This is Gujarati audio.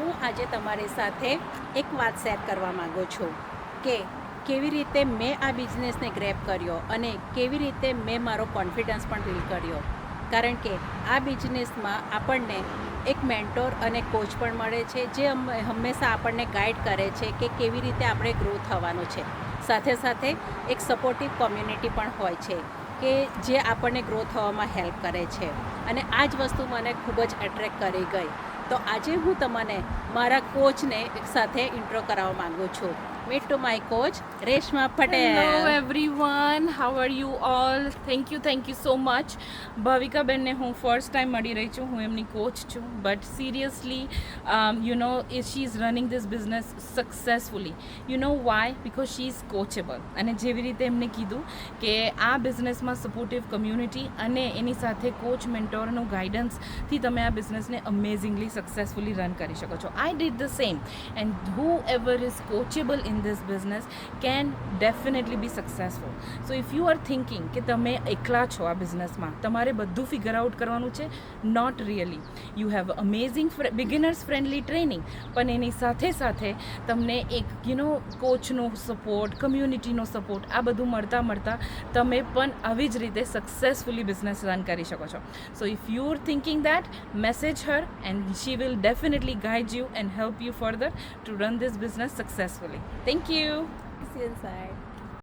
હું આજે તમારી સાથે એક વાત શેર કરવા માગું છું કે કેવી રીતે મેં આ બિઝનેસને ગ્રેપ કર્યો અને કેવી રીતે મેં મારો કોન્ફિડન્સ પણ બિલ્ડ કર્યો. કારણ કે આ બિઝનેસમાં આપણને એક મેન્ટોર અને કોચ પણ મળે છે, જે હંમેશા આપણને ગાઈડ કરે છે કે કેવી રીતે આપણે ગ્રો થવાનું છે. સાથે સાથે એક સપોર્ટિવ કોમ્યુનિટી પણ હોય છે કે જે આપણને ગ્રો થવામાં હેલ્પ કરે છે. અને આ જ વસ્તુ મને ખૂબ જ એટ્રેક્ટ કરી ગઈ. તો આજે હું તમને મારા કોચને એક સાથે ઇન્ટ્રો કરાવવા માગું છું. Meet to my coach Reshma Patel. Hello everyone, how are you all? Thank you so much. Bhavika બેનને હું ફર્સ્ટ ટાઈમ મળી રહી છું, હું એમની કોચ છું. But seriously she is running this business successfully. You know why? Because she is coachable. અને જેવી રીતે એમને કીધું કે આ બિઝનેસમાં સપોર્ટિવ કમ્યુનિટી અને એની સાથે કોચ મેન્ટોરનું ગાઈડન્સથી તમે આ બિઝનેસને અમેઝિંગલી સક્સેસફુલી રન કરી શકો છો. I did the same, and whoever is coachable in this business can definitely be successful. So if you are thinking કે તમે એકલા છો આ બિઝનેસમાં, તમારે બધું ફિગર આઉટ કરવાનું છે, not really. You have amazing beginners friendly training, પણ એની સાથે સાથે તમને એક કોચનો સપોર્ટ, કમ્યુનિટીનો સપોર્ટ, આ બધું મળતા તમે પણ આવી જ રીતે સક્સેસફુલી બિઝનેસ રન કરી શકો છો. So if you are thinking that, message her and she will definitely guide you and help you further to run this business successfully. Thank you. See you inside.